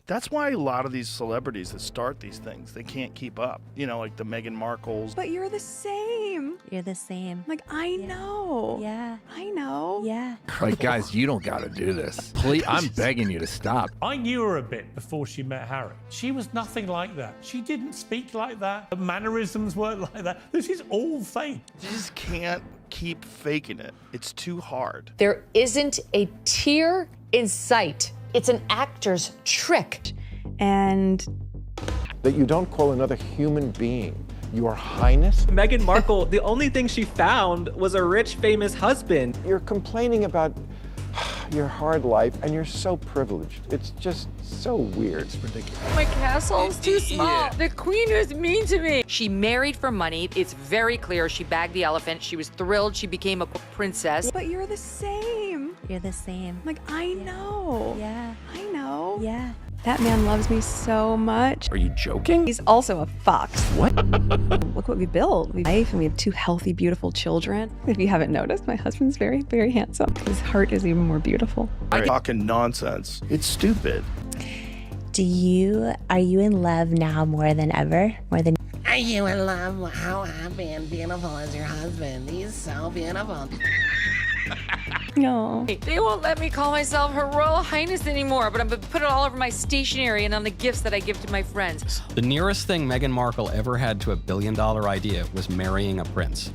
That's why a lot of these celebrities that start these things, they can't keep up. You know, like the Meghan Markles. But you're the same. You're the same. Like, I know. Yeah. I know. Yeah. Like, guys, you don't got to do this. Please, I'm begging you to stop. I knew her a bit before she met Harry. She was nothing like that. She didn't speak like that. Her mannerisms weren't like that. This is all fake. You just can't keep faking it. It's too hard. There isn't a tear in sight. It's an actor's trick. And that you don't call another human being Your Highness. Meghan Markle, the only thing she found was a rich, famous husband. You're complaining about your hard life, and you're so privileged. It's just so weird. It's ridiculous. My castle's too small. The queen was mean to me. She married for money. It's very clear she bagged the elephant. She was thrilled she became a princess. but you're the same. You're the same. Like, I know. Yeah. I know. Yeah. That man loves me so much. Are you joking? He's also a fox. What? Look what we built. We have a wife and we have 2 healthy, beautiful children. If you haven't noticed, my husband's very, very handsome. His heart is even more beautiful. Talking nonsense. It's stupid. Are you in love now more than ever? More than Are you in love? How happy and beautiful is your husband? He's so beautiful. No. They won't let me call myself Her Royal Highness anymore, but I'm gonna put it all over my stationery and on the gifts that I give to my friends. The nearest thing Meghan Markle ever had to a billion-dollar idea was marrying a prince.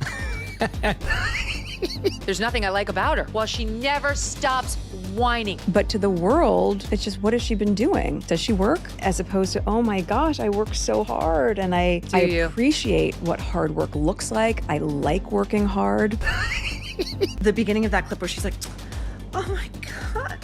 There's nothing I like about her. Well, she never stops whining. But to the world, it's just, what has she been doing? Does she work? As opposed to, oh my gosh, I work so hard. And I appreciate what hard work looks like. I like working hard. The beginning of that clip where she's like, oh my God,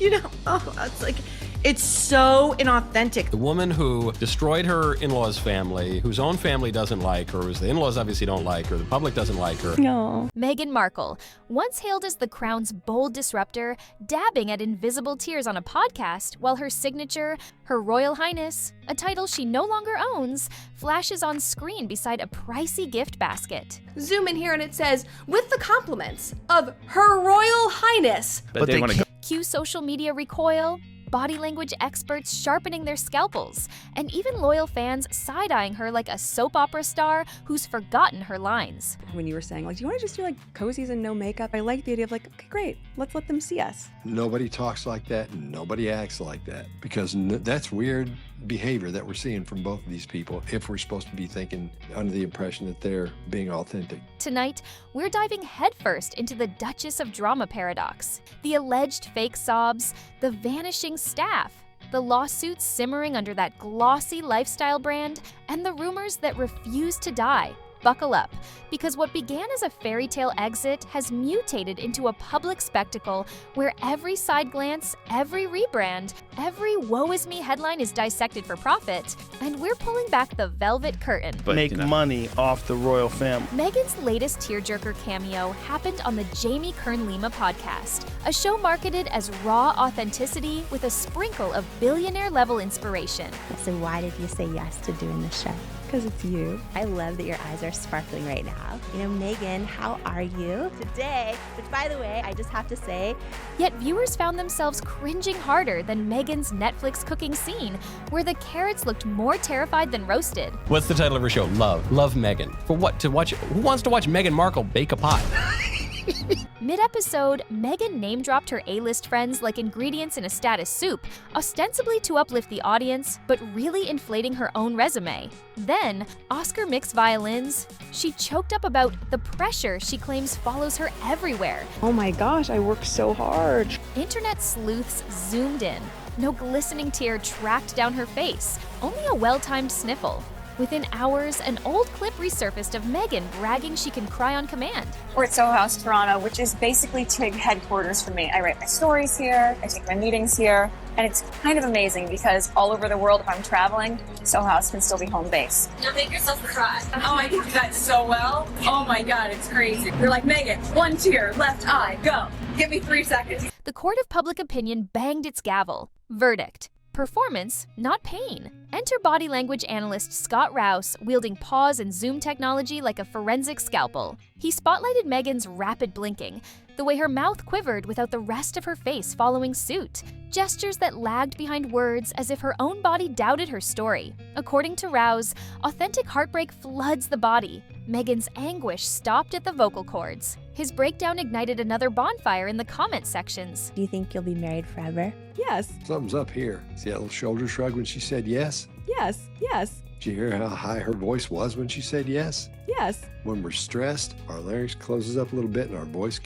it's like, it's so inauthentic. The woman who destroyed her in-laws' family, whose own family doesn't like her, whose the in-laws obviously don't like her, the public doesn't like her. No. Meghan Markle, once hailed as the crown's bold disruptor, dabbing at invisible tears on a podcast, while her signature, Her Royal Highness, a title she no longer owns, flashes on screen beside a pricey gift basket. Zoom in here and it says, with the compliments of Her Royal Highness. But they want to go. Cue social media recoil, body language experts sharpening their scalpels, and even loyal fans side-eyeing her like a soap opera star who's forgotten her lines. When you were saying, like, do you want to just do like cozies and no makeup? I like the idea of like, okay, great, let's let them see us. Nobody talks like that and nobody acts like that, because that's weird behavior that we're seeing from both of these people if we're supposed to be thinking under the impression that they're being authentic. Tonight, we're diving headfirst into the Duchess of Drama paradox, the alleged fake sobs, the vanishing staff, the lawsuits simmering under that glossy lifestyle brand, and the rumors that refuse to die. Buckle up, because what began as a fairy tale exit has mutated into a public spectacle where every side glance, every rebrand, every woe is me headline is dissected for profit, and we're pulling back the velvet curtain. Make money off the royal family. Meghan's latest tearjerker cameo happened on the Jamie Kern-Lima podcast, a show marketed as raw authenticity with a sprinkle of billionaire-level inspiration. So why did you say yes to doing this show? Because it's you. I love that your eyes are sparkling right now. You know, Meghan, how are you today? Which, by the way, I just have to say. Yet viewers found themselves cringing harder than Meghan's Netflix cooking scene, where the carrots looked more terrified than roasted. What's the title of her show? Love Meghan. For what? To watch? Who wants to watch Meghan Markle bake a pie? Mid-episode, Meghan name-dropped her A-list friends like ingredients in a status soup, ostensibly to uplift the audience, but really inflating her own resume. Then, Oscar mixed violins, she choked up about the pressure she claims follows her everywhere. Oh my gosh, I work so hard. Internet sleuths zoomed in. No glistening tear tracked down her face, only a well-timed sniffle. Within hours, an old clip resurfaced of Meghan bragging she can cry on command. We're at Soho House, Toronto, which is basically TIG headquarters for me. I write my stories here, I take my meetings here, and it's kind of amazing because all over the world, if I'm traveling, Soho House can still be home base. Now make yourself cry. Oh, I do that so well. Oh my God, it's crazy. You're like, Meghan, 1 tear, left eye, go. Give me 3 seconds. The court of public opinion banged its gavel. Verdict: performance, not pain. Enter body language analyst Scott Rouse, wielding pause and zoom technology like a forensic scalpel. He spotlighted Meghan's rapid blinking, the way her mouth quivered without the rest of her face following suit, gestures that lagged behind words as if her own body doubted her story. According to Rouse, authentic heartbreak floods the body. Meghan's anguish stopped at the vocal cords. His breakdown ignited another bonfire in the comment sections. Do you think you'll be married forever? Yes. Something's up here. See that little shoulder shrug when she said yes? Yes. Yes. Did you hear how high her voice was when she said yes? Yes. When we're stressed, our larynx closes up a little bit and our voice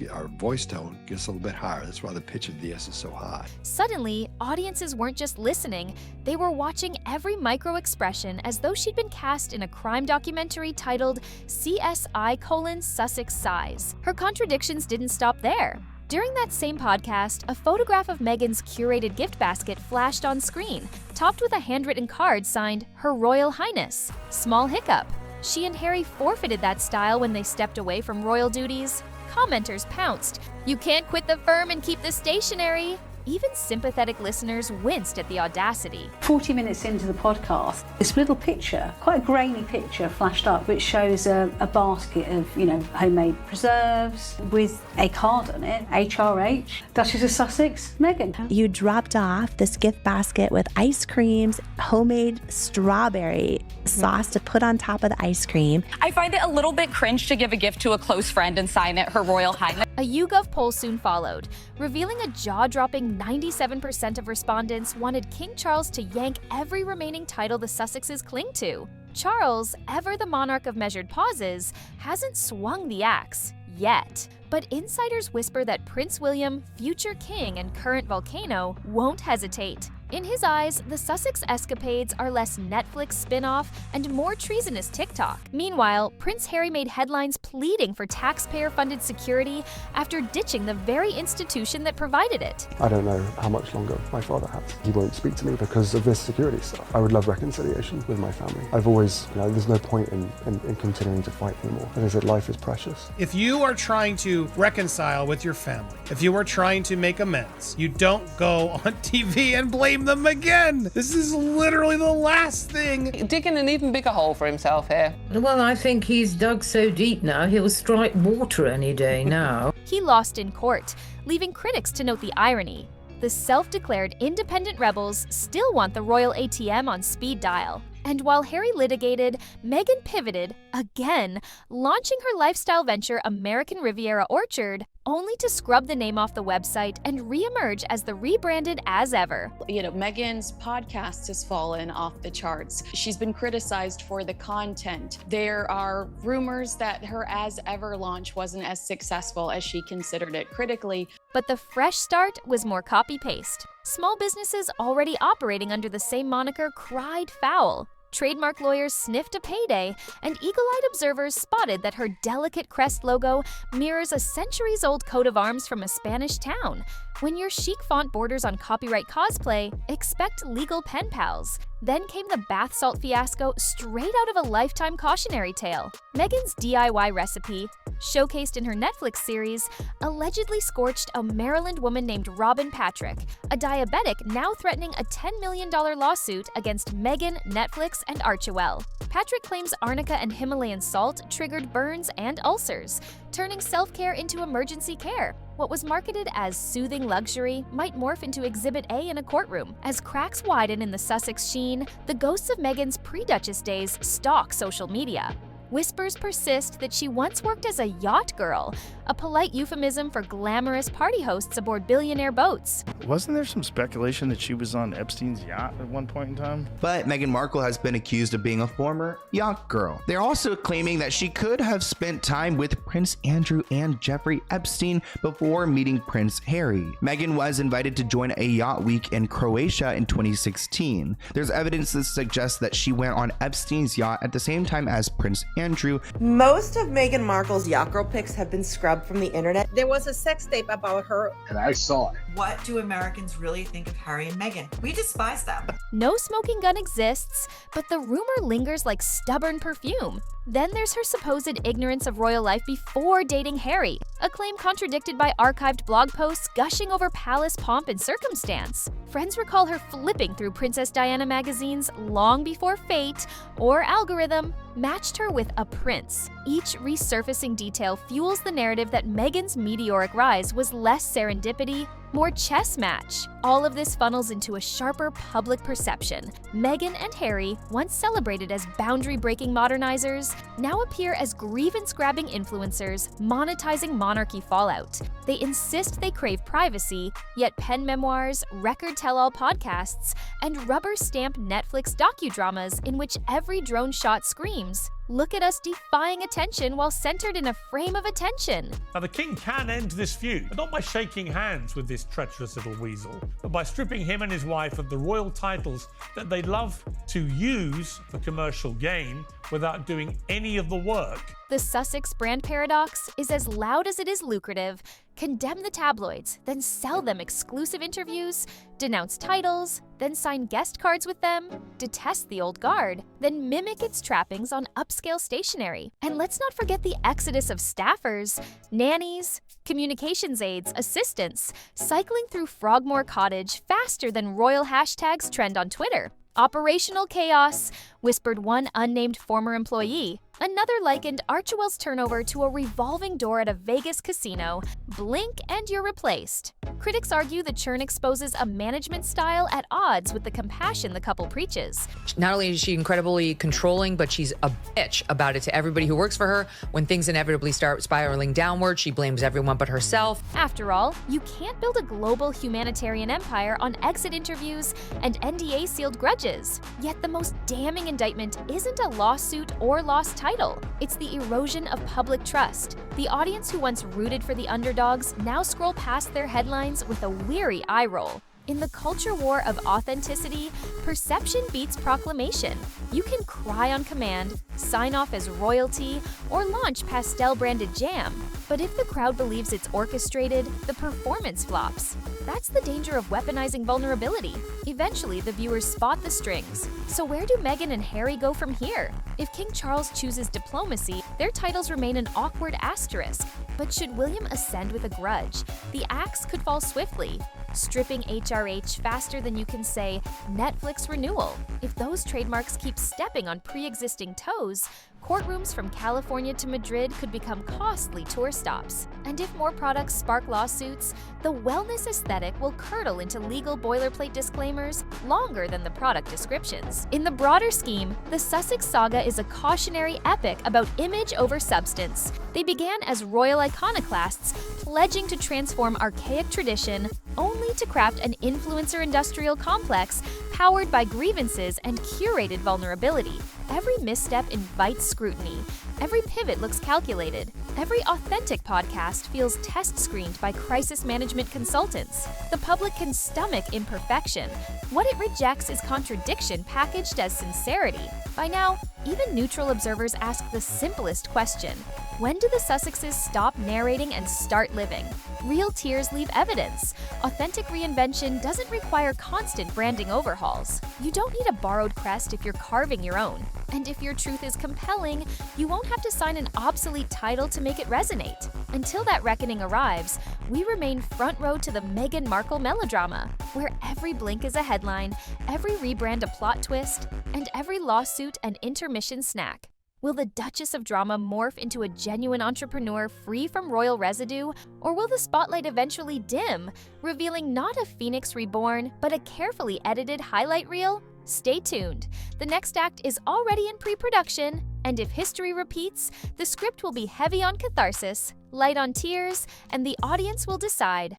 tone gets a little bit higher. That's why the pitch of the S is so high. Suddenly, audiences weren't just listening, they were watching every micro-expression as though she'd been cast in a crime documentary titled CSI: Sussex Size. Her contradictions didn't stop there. During that same podcast, a photograph of Meghan's curated gift basket flashed on screen, topped with a handwritten card signed Her Royal Highness. Small hiccup. She and Harry forfeited that style when they stepped away from royal duties. Commenters pounced. You can't quit the firm and keep the stationery. Even sympathetic listeners winced at the audacity. 40 minutes into the podcast, this little picture, quite a grainy picture, flashed up, which shows a basket of, homemade preserves with a card on it, HRH, Duchess of Sussex, Meghan. You dropped off this gift basket with ice creams, homemade strawberry sauce to put on top of the ice cream. I find it a little bit cringe to give a gift to a close friend and sign it Her Royal Highness. A YouGov poll soon followed, revealing a jaw-dropping 97% of respondents wanted King Charles to yank every remaining title the Sussexes cling to. Charles, ever the monarch of measured pauses, hasn't swung the axe yet. But insiders whisper that Prince William, future king and current volcano, won't hesitate. In his eyes, the Sussex escapades are less Netflix spin-off and more treasonous TikTok. Meanwhile, Prince Harry made headlines pleading for taxpayer-funded security after ditching the very institution that provided it. I don't know how much longer my father has. He won't speak to me because of this security stuff. I would love reconciliation with my family. I've always, there's no point in continuing to fight anymore. As I said, life is precious. If you are trying to reconcile with your family, if you are trying to make amends, you don't go on TV and blame them again. This is literally the last thing. Digging an even bigger hole for himself here. Well, I think he's dug so deep now, he'll strike water any day now. He lost in court, leaving critics to note the irony. The self-declared independent rebels still want the royal ATM on speed dial. And while Harry litigated, Meghan pivoted, again, launching her lifestyle venture American Riviera Orchard, only to scrub the name off the website and re-emerge as the rebranded as ever. Meghan's podcast has fallen off the charts. She's been criticized for the content. There are rumors that her As Ever launch wasn't as successful as she considered it critically. But the fresh start was more copy-paste. Small businesses already operating under the same moniker cried foul. Trademark lawyers sniffed a payday, and eagle-eyed observers spotted that her delicate crest logo mirrors a centuries-old coat of arms from a Spanish town. When your chic font borders on copyright cosplay, expect legal pen pals. Then came the bath salt fiasco straight out of a Lifetime cautionary tale. Meghan's DIY recipe, showcased in her Netflix series, allegedly scorched a Maryland woman named Robin Patrick, a diabetic now threatening a $10 million lawsuit against Meghan, Netflix, and Archewell. Patrick claims arnica and Himalayan salt triggered burns and ulcers, turning self-care into emergency care. What was marketed as soothing luxury might morph into Exhibit A in a courtroom. As cracks widen in the Sussex sheen, the ghosts of Meghan's pre-Duchess days stalk social media. Whispers persist that she once worked as a yacht girl, a polite euphemism for glamorous party hosts aboard billionaire boats. Wasn't there some speculation that she was on Epstein's yacht at one point in time? But Meghan Markle has been accused of being a former yacht girl. They're also claiming that she could have spent time with Prince Andrew and Jeffrey Epstein before meeting Prince Harry. Meghan was invited to join a yacht week in Croatia in 2016. There's evidence that suggests that she went on Epstein's yacht at the same time as Prince Andrew. Most of Meghan Markle's yacht girl pics have been scrubbed from the internet. There was a sex tape about her. And I saw it. What do Americans really think of Harry and Meghan? We despise them. No smoking gun exists, but the rumor lingers like stubborn perfume. Then there's her supposed ignorance of royal life before dating Harry, a claim contradicted by archived blog posts gushing over palace pomp and circumstance. Friends recall her flipping through Princess Diana magazines long before fate or algorithm matched her with a prince. Each resurfacing detail fuels the narrative that Meghan's meteoric rise was less serendipity, more chess match. All of this funnels into a sharper public perception. Meghan and Harry, once celebrated as boundary-breaking modernizers, now appear as grievance-grabbing influencers monetizing monarchy fallout. They insist they crave privacy, yet pen memoirs, record tell-all podcasts, and rubber-stamp Netflix docudramas in which every drone shot screams, "Look at us defying attention while centered in a frame of attention." Now, the king can end this feud, but not by shaking hands with this treacherous little weasel, but by stripping him and his wife of the royal titles that they love to use for commercial gain without doing any of the work. The Sussex brand paradox is as loud as it is lucrative. Condemn the tabloids, then sell them exclusive interviews, denounce titles, then sign guest cards with them, detest the old guard, then mimic its trappings on upscale stationery. And let's not forget the exodus of staffers, nannies, communications aides, assistants, cycling through Frogmore Cottage faster than royal hashtags trend on Twitter. Operational chaos, whispered one unnamed former employee. Another likened Archewell's turnover to a revolving door at a Vegas casino. Blink and you're replaced. Critics argue the churn exposes a management style at odds with the compassion the couple preaches. Not only is she incredibly controlling, but she's a bitch about it to everybody who works for her. When things inevitably start spiraling downward, she blames everyone but herself. After all, you can't build a global humanitarian empire on exit interviews and NDA-sealed grudges. Yet the most damning indictment isn't a lawsuit or lost title. It's the erosion of public trust. The audience who once rooted for the underdogs now scroll past their headlines with a weary eye roll. In the culture war of authenticity, perception beats proclamation. You can cry on command, sign off as royalty, or launch pastel-branded jam. But if the crowd believes it's orchestrated, the performance flops. That's the danger of weaponizing vulnerability. Eventually, the viewers spot the strings. So where do Meghan and Harry go from here? If King Charles chooses diplomacy, their titles remain an awkward asterisk. But should William ascend with a grudge, the axe could fall swiftly, stripping HRH faster than you can say Netflix renewal. If those trademarks keep stepping on pre-existing toes, courtrooms from California to Madrid could become costly tour stops. And if more products spark lawsuits, the wellness aesthetic will curdle into legal boilerplate disclaimers longer than the product descriptions. In the broader scheme, the Sussex saga is a cautionary epic about image over substance. They began as royal iconoclasts, pledging to transform archaic tradition, only to craft an influencer industrial complex powered by grievances and curated vulnerability. Every misstep invites scrutiny. Every pivot looks calculated. Every authentic podcast feels test-screened by crisis management consultants. The public can stomach imperfection. What it rejects is contradiction packaged as sincerity. By now, even neutral observers ask the simplest question: when do the Sussexes stop narrating and start living? Real tears leave evidence. Authentic reinvention doesn't require constant branding overhauls. You don't need a borrowed crest if you're carving your own. And if your truth is compelling, you won't have to sign an obsolete title to make it resonate. Until that reckoning arrives, we remain front row to the Meghan Markle melodrama, where every blink is a headline, every rebrand a plot twist, and every lawsuit an intermission snack. Will the Duchess of Drama morph into a genuine entrepreneur free from royal residue, or will the spotlight eventually dim, revealing not a phoenix reborn, but a carefully edited highlight reel? Stay tuned. The next act is already in pre-production, and if history repeats, the script will be heavy on catharsis, light on tears, and the audience will decide.